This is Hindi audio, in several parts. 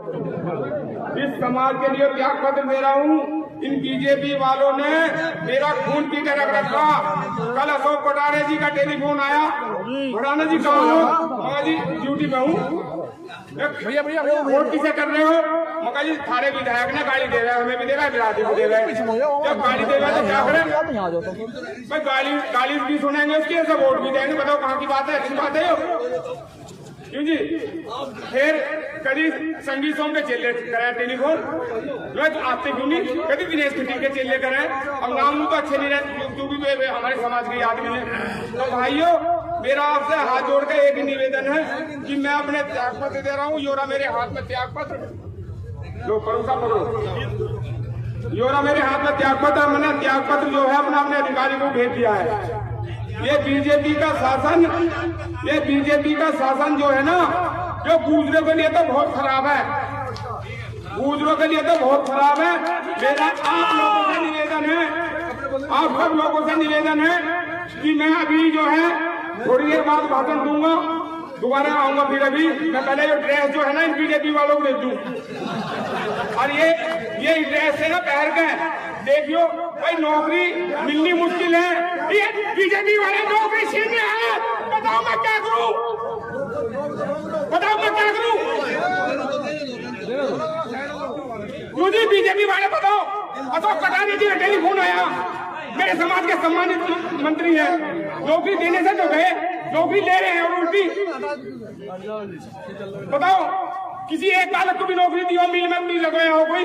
इस समाज के लिए त्याग पत्र दे रहा हूँ। इन बीजेपी वालों ने मेरा खून पी के रख रखा। कल अशोक भड़ाना जी का टेलीफोन आया। भड़ाना जी कहाँ हो? मगा जी ड्यूटी पे हूँ। भैया वोट किसे कर रहे हो? मगा जी थारे विधायक ने गाली दे रहा है, हमें भी दे रहा है, बिरादरी को दे रहा है। जब गाली दे रहा है तो क्या करें? भाई गाली भी सुनेंगे उसकी, ऐसा वोट भी देंगे। बताओ कहाँ की बात है? किस बात है? क्यों जी? फिर कभी संगीत सोम के चेले कराया टेलीफोन, रोज आते क्यों नहीं? कभी दिनेश खटी के चेले कराए। अब नाम तो अच्छे नहीं रहते, तू भी हमारे समाज के आदमी है। तो भाइयों, मेरा आपसे हाथ जोड़ के एक निवेदन है कि मैं अपने त्याग पत्र दे रहा हूँ। योरा मेरे हाथ में त्याग पत्र, लो परोसा पढ़ो। योरा मेरे हाथ में त्याग पत्र, मैंने त्याग पत्र जो है अपने अधिकारी को भेज दिया है। ये बीजेपी का शासन जो है ना, जो गुजरों के लिए तो बहुत खराब है, गुजरों के लिए तो बहुत खराब है। मेरा आप लोगों से निवेदन है, आप सब लोगों से निवेदन है कि मैं अभी जो है थोड़ी देर बाद भाषण दूंगा, दोबारा आऊंगा। फिर अभी मैं पहले ये ड्रेस जो है ना इन बीजेपी वालों को दे दूं, और ये ड्रेस है ना पहन के देखियो भाई, नौकरी मिलनी मुश्किल है। ये बीजेपी वाले नौकरी छीन रहे हैं। बताओ मैं क्या करूं? बताओ मैं क्या करूं? क्यों जी बीजेपी वाले? बताओ। अशोक भड़ाना जी का टेलीफोन आया, मेरे समाज के सम्मानित मंत्री हैं, नौकरी देने से तो गए, नौकरी ले रहे हैं और उल्टी। बताओ किसी एक बालक को भी नौकरी दी हो, मिल में नहीं लगाया हो कोई?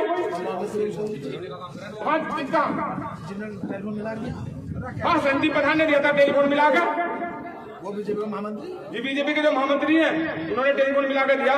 हाँ संदीप प्रधान ने दिया था टेलीफोन मिलाकर, वो बीजेपी के महामंत्री जी, बीजेपी के जो महामंत्री हैं उन्होंने टेलीफोन मिलाकर दिया।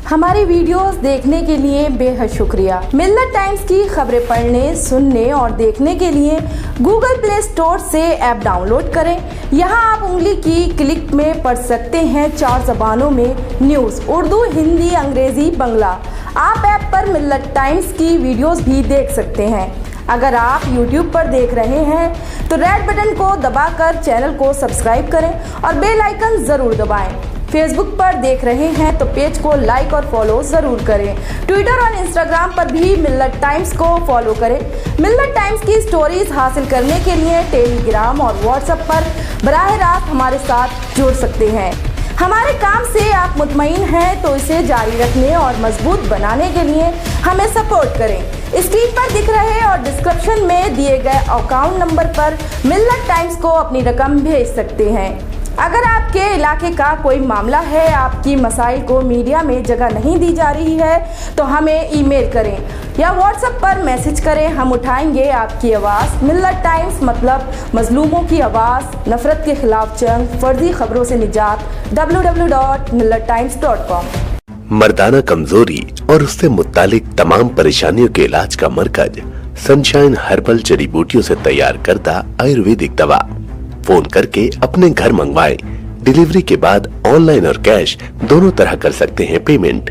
हमारी वीडियोस देखने के लिए बेहद शुक्रिया। मिल्लत टाइम्स की खबरें पढ़ने, सुनने और देखने के लिए गूगल प्ले स्टोर से ऐप डाउनलोड करें। यहां आप उंगली की क्लिक में पढ़ सकते हैं 4 जबानों में न्यूज़, उर्दू, हिंदी, अंग्रेजी, बांग्ला। आप ऐप पर मिल्लत टाइम्स की वीडियोस भी देख सकते हैं। अगर आप YouTube पर देख रहे हैं तो रेड बटन को दबाकर चैनल को सब्सक्राइब करें और बेल आइकन जरूर दबाएं। फेसबुक पर देख रहे हैं तो पेज को लाइक और फॉलो जरूर करें। ट्विटर और इंस्टाग्राम पर भी मिल्लत टाइम्स को फॉलो करें। मिल्लत टाइम्स की स्टोरीज हासिल करने के लिए टेलीग्राम और व्हाट्सएप पर बराह रास्त हमारे साथ जुड़ सकते हैं। हमारे काम से आप मुतमईन हैं तो इसे जारी रखने और मजबूत बनाने के लिए हमें सपोर्ट करें। स्क्रीन पर दिख रहे और डिस्क्रिप्शन में दिए गए अकाउंट नंबर पर मिल्लत टाइम्स को अपनी रकम भेज सकते हैं। अगर आपके इलाके का कोई मामला है, आपकी मसाइल को मीडिया में जगह नहीं दी जा रही है, तो हमें ईमेल करें या व्हाट्सएप पर मैसेज करें, हम उठाएंगे आपकी आवाज़। मिल्लत टाइम्स मतलब मजलूमों की आवाज़, नफरत के खिलाफ जंग, फर्जी खबरों से निजात। www.millattimes.com। मर्दाना कमजोरी और उससे मुत्तालिक तमाम परेशानियों के इलाज का मरकज सनशाइन हर्बल जड़ी बूटियों से तैयार करता आयुर्वेदिक दवा। फोन करके अपने घर मंगवाएं। डिलीवरी के बाद ऑनलाइन और कैश दोनों तरह कर सकते हैं पेमेंट।